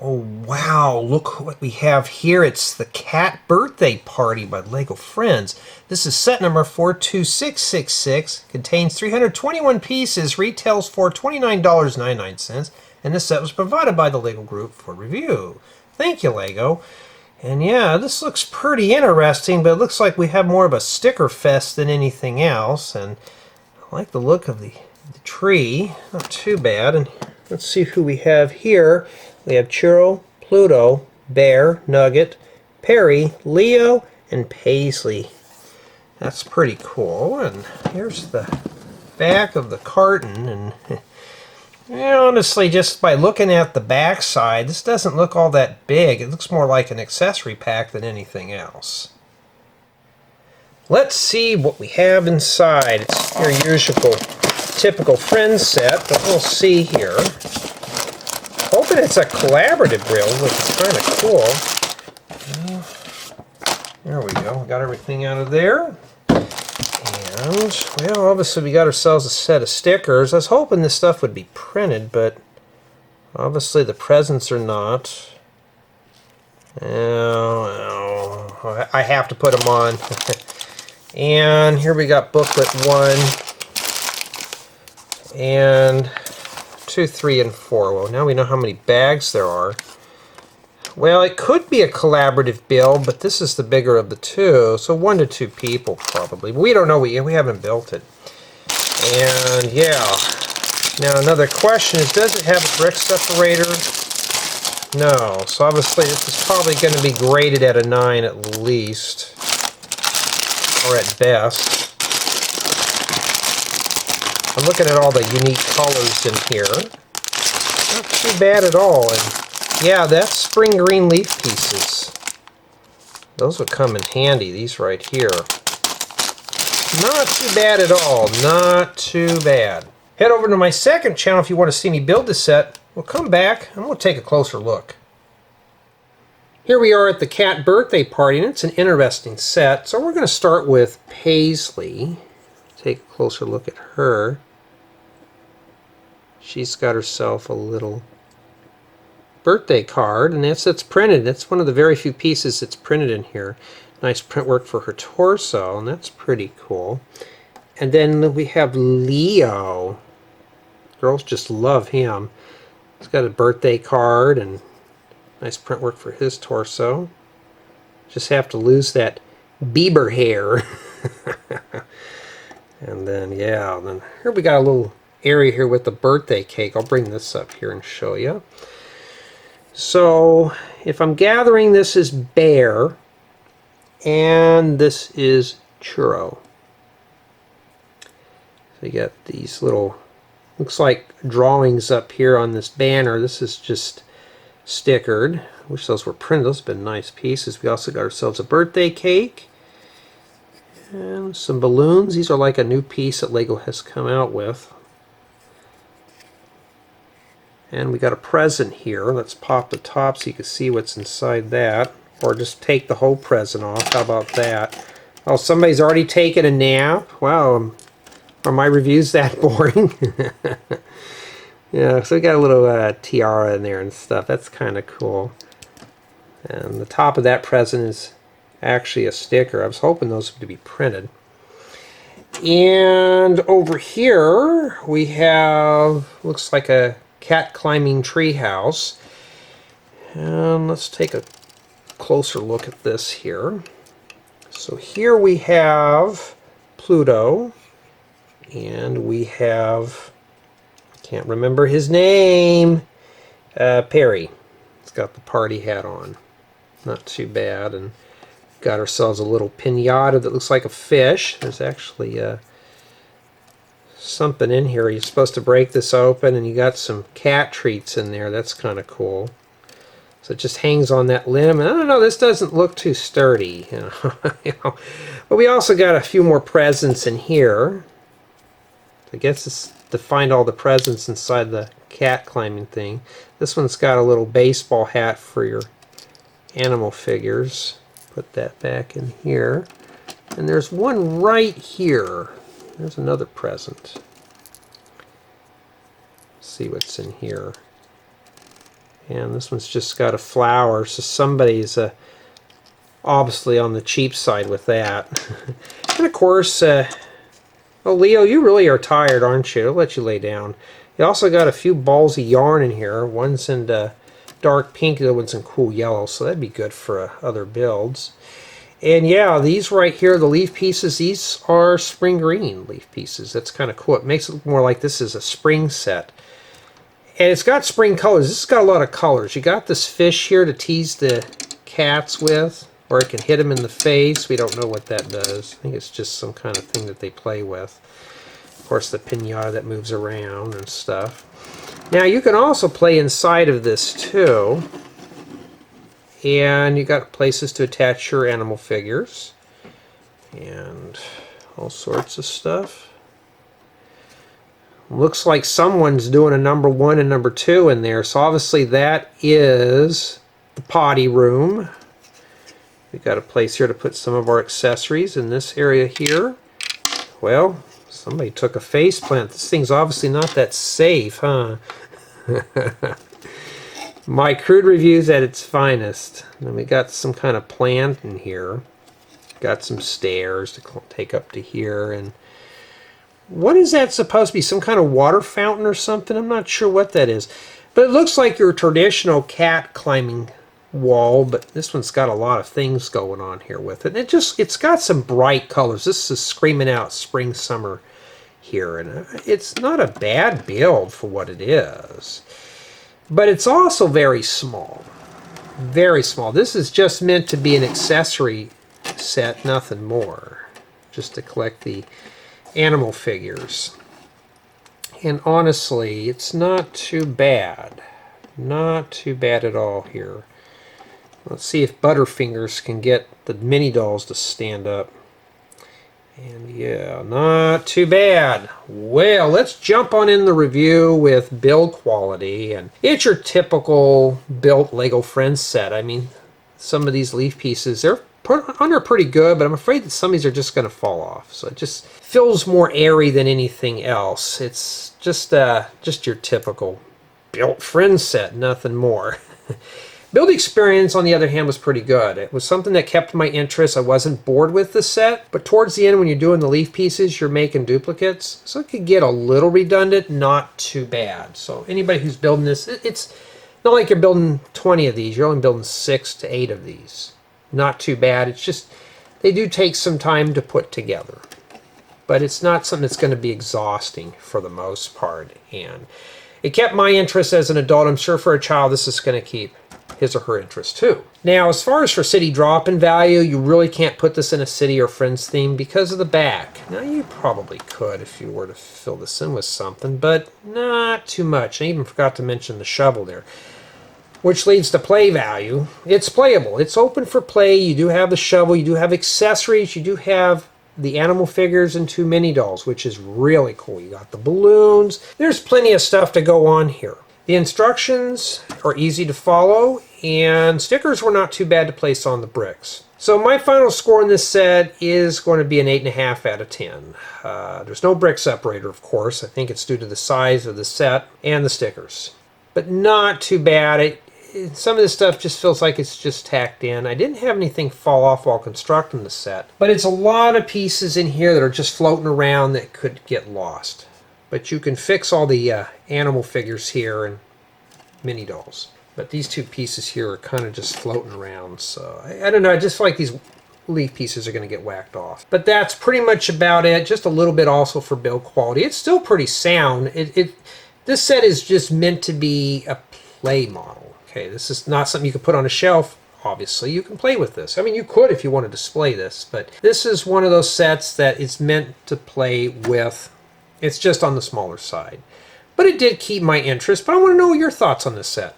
Oh wow, look what we have here. It's the Cat Birthday Party by Lego Friends. This is set number 42666, contains 321 pieces, retails for $29.99, and this set was provided by the Lego Group for review. Thank you, Lego. And yeah, this looks pretty interesting, but it looks like we have more of a sticker fest than anything else. And I like the look of the tree. Not too bad. And let's see who we have here. We have Churro, Pluto, Bear, Nugget, Peri, Leo, and Paisley. That's pretty cool. And here's the back of the carton. And honestly, just by looking at the back side, this doesn't look all that big. It looks more like an accessory pack than anything else. Let's see what we have inside. It's your usual, typical Friends set, but we'll see here. Hoping it's a collaborative build, which is kind of cool. There we go. Got everything out of there. And, well, obviously we got ourselves a set of stickers. I was hoping this stuff would be printed, but obviously the presents are not. Oh, I have to put them on. And here we got booklet 1 and 2, 3, and 4. Well, now we know how many bags there are. Well, it could be a collaborative build, but this is the bigger of the two, so 1 to 2 people probably. We don't know, we haven't built it. And yeah, now another question is, does it have a brick separator? No, so obviously this is probably going to be graded at a 9 at least, or at best. I'm looking at all the unique colors in here. Not too bad at all. And yeah, that's spring green leaf pieces. Those would come in handy, these right here. Not too bad at all. Not too bad. Head over to my second channel if you want to see me build this set. We'll come back and we'll take a closer look. Here we are at the Cat Birthday Party, and it's an interesting set. So we're going to start with Paisley. Take a closer look at her. She's got herself a little birthday card, and that's printed. That's one of the very few pieces that's printed in here. Nice print work for her torso, and that's pretty cool. And then we have Leo. Girls just love him. He's got a birthday card and nice print work for his torso. Just have to lose that Bieber hair. And then, yeah, then here we got a little area here with the birthday cake. I'll bring this up here and show you. So, if I'm gathering, this is Bear, and this is Churro. So you got these little, looks like drawings up here on this banner. This is just stickered. I wish those were printed. Those have been nice pieces. We also got ourselves a birthday cake. And some balloons. These are like a new piece that Lego has come out with. And we got a present here. Let's pop the top so you can see what's inside that. Or just take the whole present off. How about that? Oh, somebody's already taken a nap. Wow. Are my reviews that boring? Yeah, so we got a little tiara in there and stuff. That's kind of cool. And the top of that present is actually a sticker. I was hoping those would be printed. And over here we have, looks like a cat climbing tree house. And let's take a closer look at this here. So here we have Pluto, and we have, can't remember his name, Peri. He's got the party hat on. Not too bad. And got ourselves a little pinata that looks like a fish. There's actually something in here. You're supposed to break this open, and you got some cat treats in there. That's kind of cool. So it just hangs on that limb. And I don't know, this doesn't look too sturdy. But we also got a few more presents in here. I guess it's to find all the presents inside the cat climbing thing. This one's got a little baseball hat for your animal figures. Put that back in here. And there's one right here. There's another present. Let's see what's in here. And this one's just got a flower, so somebody's obviously on the cheap side with that. And of course, oh Leo, you really are tired, aren't you? I'll let you lay down. You also got a few balls of yarn in here. One's in dark pink, the other one's in cool yellow, so that'd be good for other builds. And yeah, these right here, the leaf pieces, these are spring green leaf pieces. That's kind of cool. It makes it look more like this is a spring set. And it's got spring colors. This has got a lot of colors. You got this fish here to tease the cats with, or it can hit them in the face. We don't know what that does. I think it's just some kind of thing that they play with. Of course, the pinata that moves around and stuff. Now, you can also play inside of this, too. And you got places to attach your animal figures. And all sorts of stuff. Looks like someone's doing a number 1 and number 2 in there. So obviously that is the potty room. We've got a place here to put some of our accessories in this area here. Well, somebody took a face plant. This thing's obviously not that safe, huh? My crude reviews at its finest. And we got some kind of plant in here. Got some stairs to take up to here. And what is that supposed to be? Some kind of water fountain or something? I'm not sure what that is. But it looks like your traditional cat climbing wall, but this one's got a lot of things going on here with it. It's got some bright colors. This is screaming out spring, summer here, and it's not a bad build for what it is. But it's also very small. Very small. This is just meant to be an accessory set, nothing more. Just to collect the animal figures. And honestly, it's not too bad. Not too bad at all here. Let's see if Butterfingers can get the mini dolls to stand up. And yeah, not too bad. Well, let's jump on in the review with build quality. And it's your typical built Lego Friends set. I mean, some of these leaf pieces, they're under pretty good, but I'm afraid that some of these are just going to fall off. So it just feels more airy than anything else. It's just your typical built Friends set, nothing more. Build experience, on the other hand, was pretty good. It was something that kept my interest. I wasn't bored with the set, but towards the end when you're doing the leaf pieces, you're making duplicates. So it could get a little redundant, not too bad. So anybody who's building this, it's not like you're building 20 of these. You're only building 6 to 8 of these. Not too bad. It's just, they do take some time to put together. But it's not something that's going to be exhausting for the most part. And it kept my interest as an adult. I'm sure for a child this is going to keep his or her interest too. Now, as far as for city drop-in value, you really can't put this in a city or friends theme because of the back. Now, you probably could if you were to fill this in with something, but not too much. I even forgot to mention the shovel there, which leads to play value. It's playable. It's open for play. You do have the shovel. You do have accessories. You do have the animal figures and 2 mini dolls, which is really cool. You got the balloons. There's plenty of stuff to go on here. The instructions are easy to follow, and stickers were not too bad to place on the bricks. So my final score in this set is going to be an 8.5 out of 10. There's no brick separator, of course. I think it's due to the size of the set and the stickers. But not too bad. Some of this stuff just feels like it's just tacked in. I didn't have anything fall off while constructing the set. But it's a lot of pieces in here that are just floating around that could get lost. But you can fix all the animal figures here and mini dolls. But these 2 pieces here are kind of just floating around. So I don't know. I just feel like these leaf pieces are going to get whacked off. But that's pretty much about it. Just a little bit also for build quality. It's still pretty sound. This set is just meant to be a play model. Okay, this is not something you can put on a shelf. Obviously, you can play with this. I mean, you could if you want to display this. But this is one of those sets that is meant to play with. It's just on the smaller side. But it did keep my interest. But I want to know your thoughts on this set.